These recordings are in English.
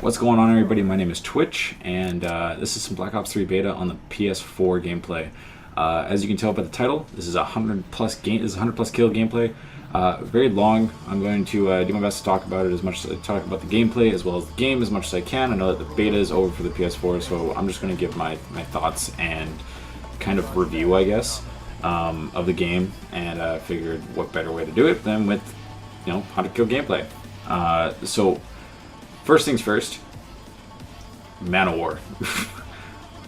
What's going on, everybody? My name is Twitch, and this is some Black Ops 3 beta on the PS4 gameplay. As you can tell by the title, this is a 100 plus kill gameplay. Very long. I'm going to do my best to talk about it as much as talk about the gameplay as well as the game as much as I can. I know that the beta is over for the PS4, so I'm just going to give my thoughts and kind of review, I guess, of the game. And figured what better way to do it than with 100 kill gameplay. So. First things first, Man of War.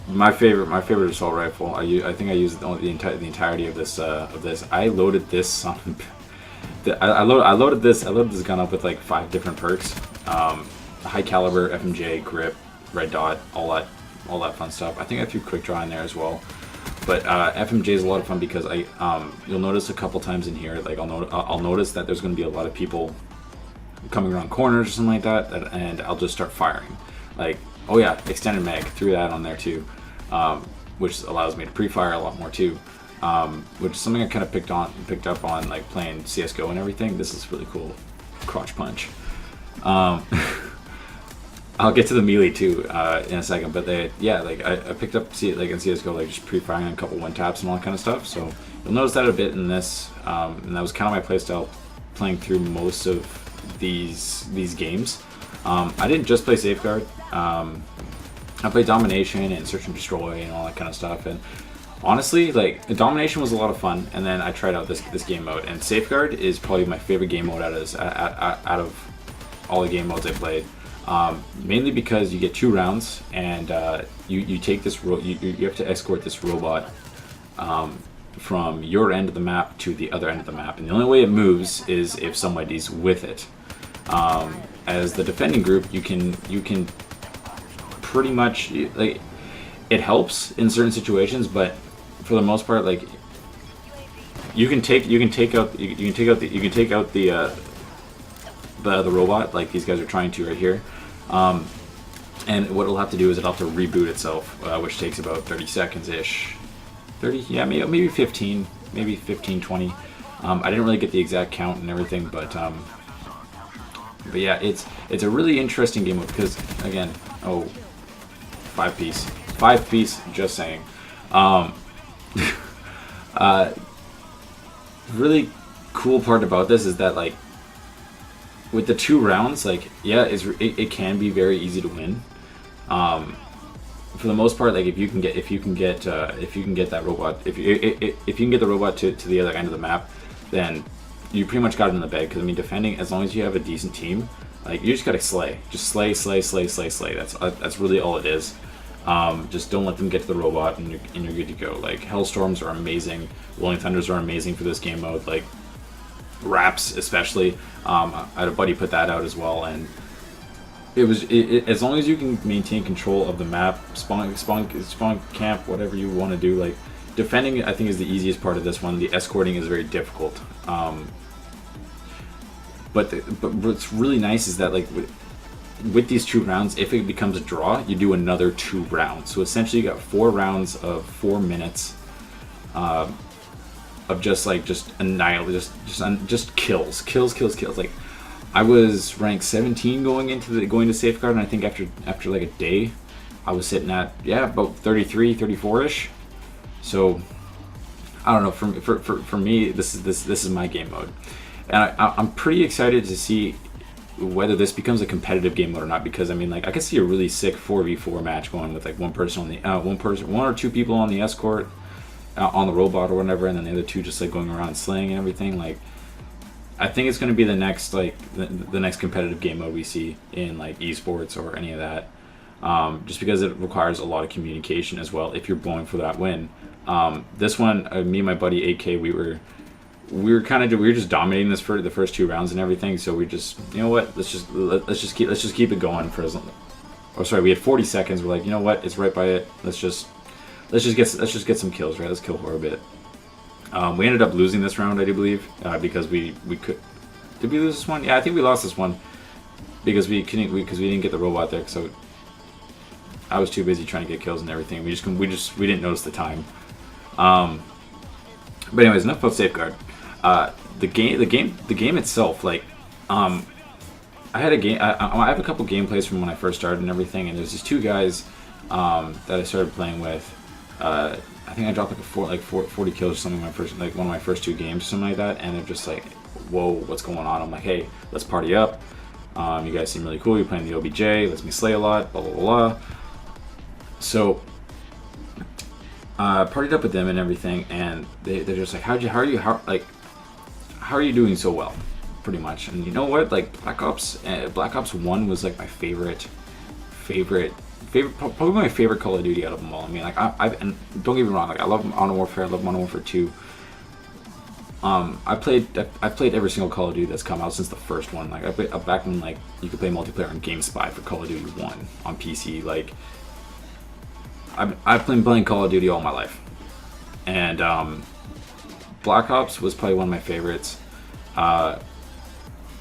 my favorite assault rifle. I think I used the entirety of this. I loaded this on. I loaded this gun up with like 5 different perks. High caliber, FMJ, grip, red dot, all that fun stuff. I think I threw quick draw in there as well. But FMJ is a lot of fun because you'll notice a couple times in here, like I'll notice that there's going to be a lot of people coming around corners or something like that, and I'll just start firing. Like, oh yeah, extended mag, threw that on there too, which allows me to pre-fire a lot more too, which is something I kind of picked up on like playing CSGO and everything. This is really cool. Crotch punch. I'll get to the melee too in a second, but I picked up like in CSGO, like just pre-firing a couple one taps and all that kind of stuff. So you'll notice that a bit in this, and that was kind of my playstyle playing through most of these games. I didn't just play Safeguard. I played Domination and Search and Destroy and all that kind of stuff. And honestly, like Domination was a lot of fun. And then I tried out this game mode. And Safeguard is probably my favorite game mode out of all the game modes I played. Mainly because you get 2 rounds and you take this you have to escort this robot from your end of the map to the other end of the map, and the only way it moves is if somebody's with it. As the defending group, you can pretty much, like, it helps in certain situations, but for the most part, like, you can take out the robot, like these guys are trying to right here. And what it'll have to do is it'll have to reboot itself, which takes about 30 seconds ish. 30, yeah, maybe 15, 20. I didn't really get the exact count and everything, but yeah, it's a really interesting game mode because, again, 5 piece, just saying. Really cool part about this is that, like, with the 2 rounds, like, yeah, it can be very easy to win. For the most part, like if you can get that robot, if you can get the robot to the other end of the map, then you pretty much got it in the bag. Because I mean, defending, as long as you have a decent team, like you just gotta slay, slay. That's really all it is. Just don't let them get to the robot, and you're good to go. Like Hellstorms are amazing, Rolling Thunders are amazing for this game mode. Like Raps especially, I had a buddy put that out as well, and as long as you can maintain control of the map, spawn camp, whatever you want to do. Like defending, I think, is the easiest part of this one. The escorting is very difficult. But what's really nice is that, like, with these 2 rounds, if it becomes a draw, you do another 2 rounds. So essentially, you got 4 rounds of 4 minutes of just annihilate, just kills. Like, I was ranked 17 going to Safeguard, and I think after like a day, I was sitting at about 33, 34ish. So I don't know. For me, this is my game mode, and I'm pretty excited to see whether this becomes a competitive game mode or not. Because I mean, like, I could see a really sick 4v4 match going with like one or 2 people on the escort, on the robot or whatever, and then the other 2 just like going around slaying and everything. Like, I think it's going to be the next, like, the next competitive game mode we see in, like, esports or any of that. Just because it requires a lot of communication as well if you're going for that win. This one, me and my buddy AK, we were just dominating this for the first 2 rounds and everything. So we just, you know what, let's just keep it going for as long. Oh, sorry, we had 40 seconds. We're like, you know what, it's right by it. Let's just get some kills, right? Let's kill for a bit. We ended up losing this round, I do believe, because we could. Did we lose this one? Yeah, I think we lost this one because we didn't get the robot there. So I was too busy trying to get kills and everything. We didn't notice the time. But anyways, enough about Safeguard. The game itself, like, I I had a game. I have a couple gameplays from when I first started and everything, and there's these two guys that I started playing with. I think I dropped like 40 kills or something one of my first two games or something like that, and they're just like, whoa, what's going on? I'm like, hey, let's party up. You guys seem really cool. You're playing the OBJ, lets me slay a lot, blah blah blah blah. So partied up with them and everything, and they're just like, how are you doing so well, pretty much. And you know what, like Black Ops 1 was like my favorite, probably my favorite Call of Duty out of them all. I mean, like and don't get me wrong, like I love Modern Warfare, I love Modern Warfare 2. I've played every single Call of Duty that's come out since the first one. Like back when like you could play multiplayer on GameSpy for Call of Duty 1 on PC. Like I've been playing Call of Duty all my life, and Black Ops was probably one of my favorites.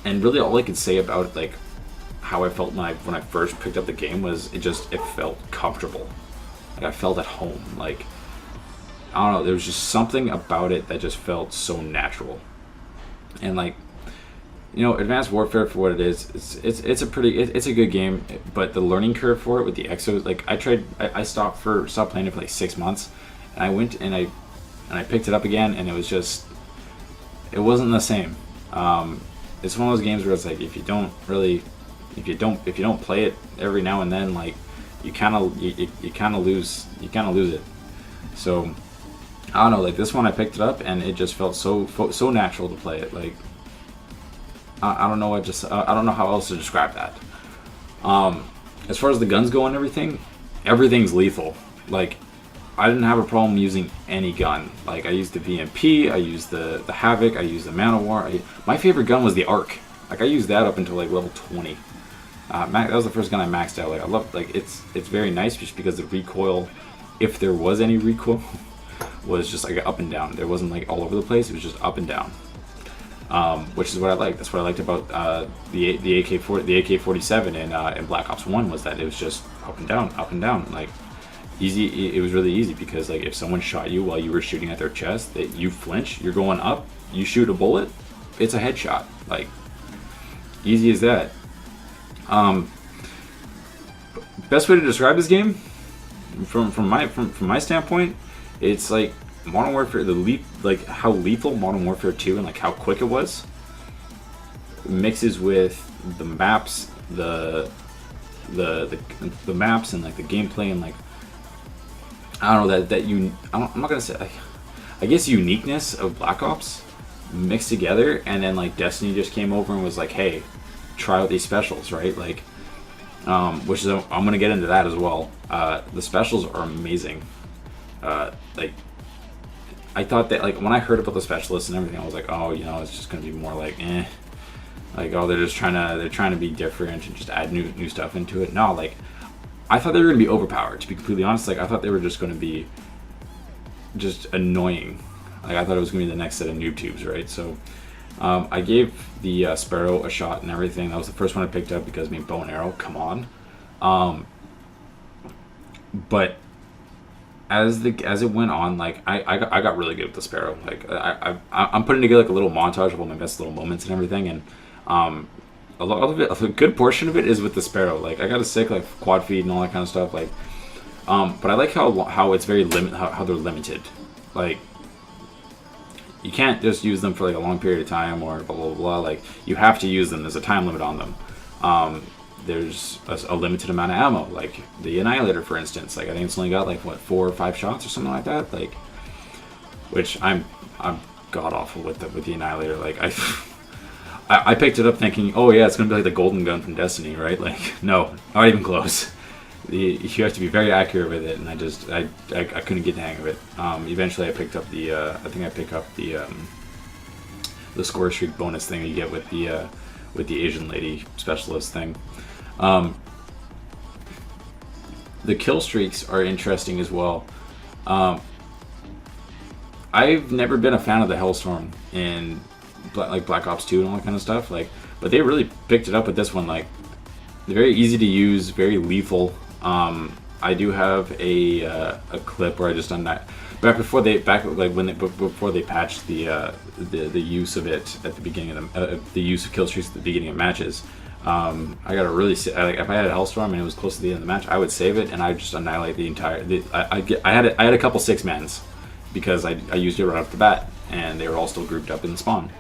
And really, all I could say about like how I felt when I first picked up the game was it felt comfortable. Like I felt at home. Like I don't know, there was just something about it that just felt so natural. And like, you know, Advanced Warfare for what it is, it's a good game, but the learning curve for it with the exos, like I stopped playing it for like 6 months, and I went and I picked it up again, and it wasn't the same. It's one of those games where it's like if you don't play it every now and then, like you kind of lose it. So I don't know, like this one I picked it up and it just felt so natural to play it. Like I don't know I don't know how else to describe that. As far as the guns go and everything's lethal. Like I didn't have a problem using any gun. Like I used the VMP, I used the Havoc, I used the Man of War. My favorite gun was the Arc. Like I used that up until like level 20. That was the first gun I maxed out. Like I love, like it's very nice just because the recoil, if there was any recoil, was just like up and down. There wasn't like all over the place. It was just up and down, which is what I liked. That's what I liked about the AK-47 in Black Ops 1 was that it was just up and down, like easy. It was really easy because like if someone shot you while you were shooting at their chest, that you flinch, you're going up, you shoot a bullet, it's a headshot. Like easy as that. Best way to describe this game, from my standpoint, it's like Modern Warfare, like how lethal Modern Warfare 2 and like how quick it was, mixes with the maps, the maps and like the gameplay and like I don't know I'm not gonna say, I guess uniqueness of Black Ops mixed together, and then like Destiny just came over and was like, hey, try out these specials, right? Like, which is I'm gonna get into that as well. The specials are amazing. Like, I thought that like when I heard about the specialists and everything, I was like, oh, you know, it's just gonna be more like, like oh, they're trying to be different and just add new stuff into it. No, like I thought they were gonna be overpowered. To be completely honest, like I thought they were just gonna be just annoying. Like I thought it was gonna be the next set of noob tubes, right? So. I gave the Sparrow a shot and everything. That was the first one I picked up because I mean, bow and arrow, come on. But as it went on, like I got really good with the Sparrow. Like I'm putting together like a little montage of all my best little moments and everything, and a lot of it, a good portion of it is with the Sparrow. Like I got a sick like quad feed and all that kind of stuff. Like, but I like how it's very how they're limited. Like. You can't just use them for like a long period of time or blah blah blah. Like you have to use them. There's a time limit on them. There's a limited amount of ammo. Like the Annihilator, for instance. Like I think it's only got like what 4 or 5 shots or something like that. Like, which I'm god awful with the Annihilator. Like I picked it up thinking, oh yeah, it's gonna be like the golden gun from Destiny, right? Like no, not even close. You have to be very accurate with it, and I couldn't get the hang of it. Eventually, I picked up the the score streak bonus thing you get with the Asian lady specialist thing. The kill streaks are interesting as well. I've never been a fan of the Hellstorm in Black Ops 2 and all that kind of stuff. Like, but they really picked it up with this one. Like, they're very easy to use, very lethal. I do have a clip where I just done that before they patched the use of it at the beginning of the use of kill streaks at the beginning of matches. I got to really like if I had a Hellstorm and it was close to the end of the match, I would save it and I would just annihilate the entire. I had a couple 6-mans because I used it right off the bat, and they were all still grouped up in the spawn.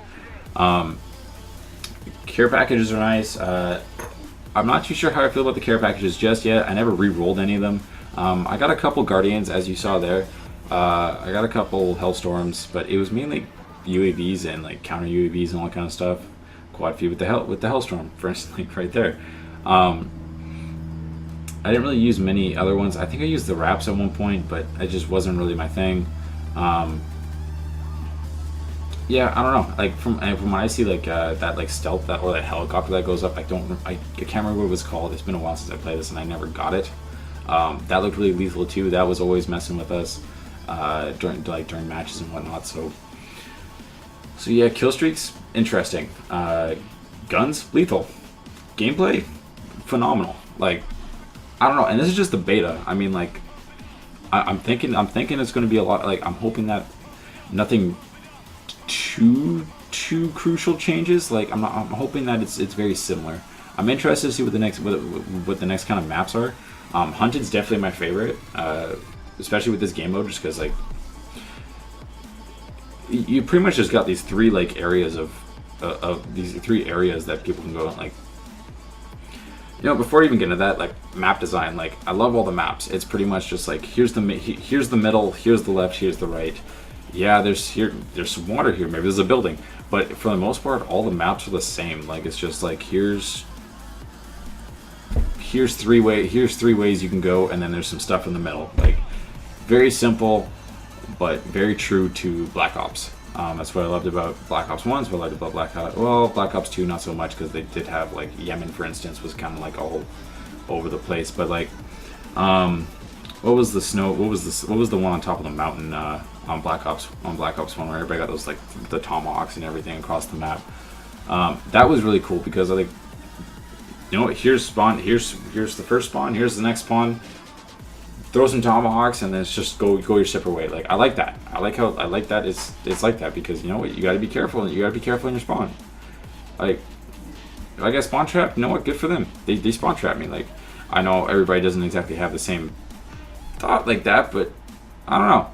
Care packages are nice. I'm not too sure how I feel about the care packages just yet. I never re-rolled any of them. I got a couple Guardians, as you saw there. I got a couple Hellstorms, but it was mainly UAVs and like counter UAVs and all that kind of stuff. Quad feed with the Hellstorm, for instance, like right there. I didn't really use many other ones. I think I used the wraps at one point, but it just wasn't really my thing. Yeah, I don't know. Like from when I see like that like stealth or that helicopter that goes up, I can't remember what it was called. It's been a while since I played this, and I never got it. That looked really lethal too. That was always messing with us during matches and whatnot. So yeah, kill streaks, interesting. Guns, lethal. Gameplay, phenomenal. Like, I don't know. And this is just the beta. I mean, like, I'm thinking it's going to be a lot. Like, I'm hoping that nothing too crucial changes. Like, I'm hoping that it's very similar. I'm interested to see what the next kind of maps are. Hunted's definitely my favorite, especially with this game mode, just because like you pretty much just got these three like areas of these three areas that people can go like. You know, before I even get into that, like map design, like I love all the maps. It's pretty much just like here's the middle, here's the left, here's the right. Yeah, there's some water here. Maybe there's a building, but for the most part, all the maps are the same. Like it's just like here's three ways you can go, and then there's some stuff in the middle. Like very simple, but very true to Black Ops. That's what I loved about Black Ops 1. That's what I loved about Black Ops 2 not so much, because they did have like Yemen, for instance, was kind of like all over the place. But like, what was the one on top of the mountain on Black Ops 1 where everybody got those like the tomahawks and everything across the map? That was really cool because I think, you know, here's spawn, here's the first spawn, here's the next spawn. Throw some tomahawks and then it's just go your separate way. Like I like that. I like that it's like that, because you know what, you got to be careful. You got to be careful in your spawn. Like if I get spawn trapped, you know what? Good for them. They spawn trap me. Like I know everybody doesn't exactly have the same thought like that, but I don't know.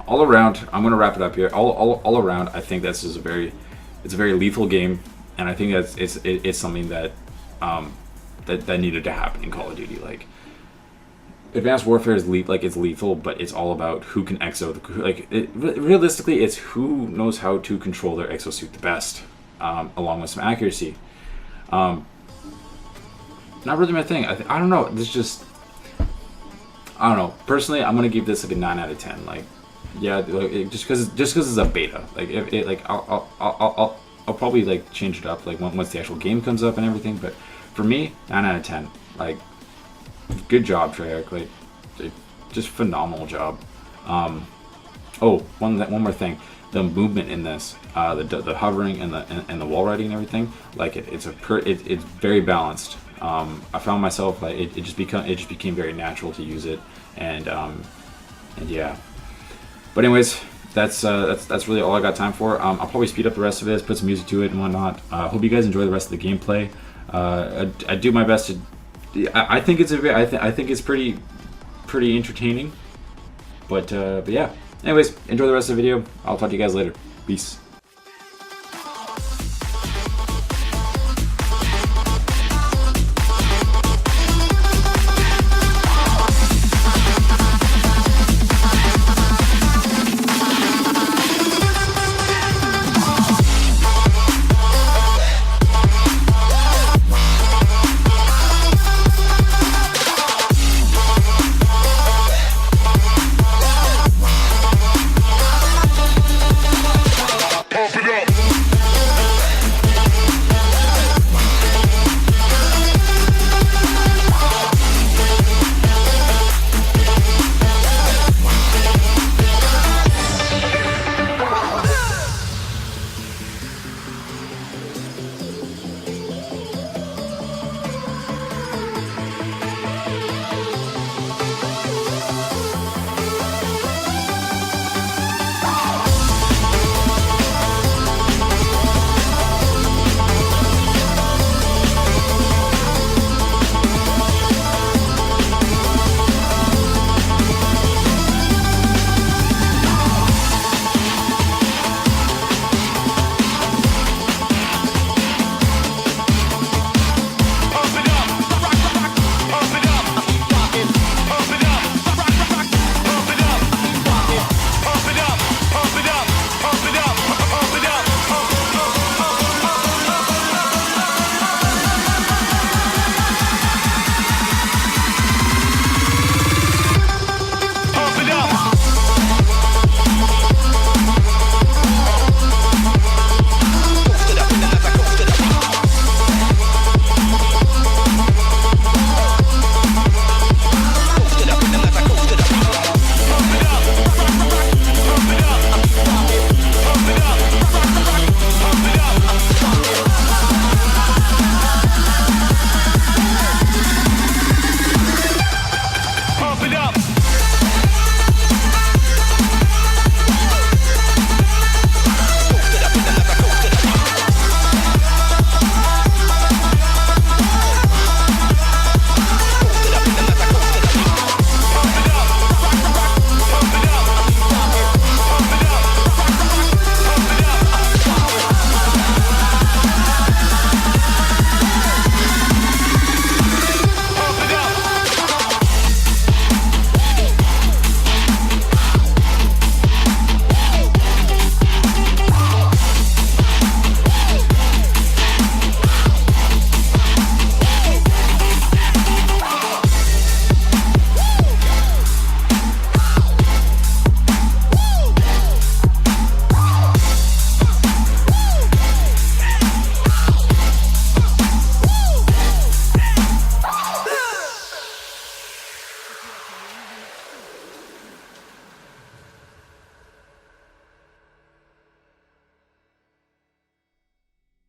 All around, I'm gonna wrap it up here. All around, I think this is a very lethal game, and I think that's it's something that that needed to happen in Call of Duty. Like Advanced Warfare is it's lethal, but it's all about who can realistically, it's who knows how to control their exosuit the best, along with some accuracy. Not really my thing. I don't know. I don't know. Personally, I'm gonna give this like a 9 out of 10. Like, yeah, just because it's a beta. Like, I'll probably like change it up like once the actual game comes up and everything. But for me, 9 out of 10. Like, good job, Treyarch. Like, just phenomenal job. One more thing. The movement in this, the hovering and the wall riding and everything, like it's very balanced. I found myself like it just became very natural to use it, and yeah. But anyways, that's really all I got time for. I'll probably speed up the rest of this, put some music to it and whatnot. Hope you guys enjoy the rest of the gameplay. I do my best to. I think it's pretty entertaining. But yeah. Anyways, enjoy the rest of the video. I'll talk to you guys later. Peace.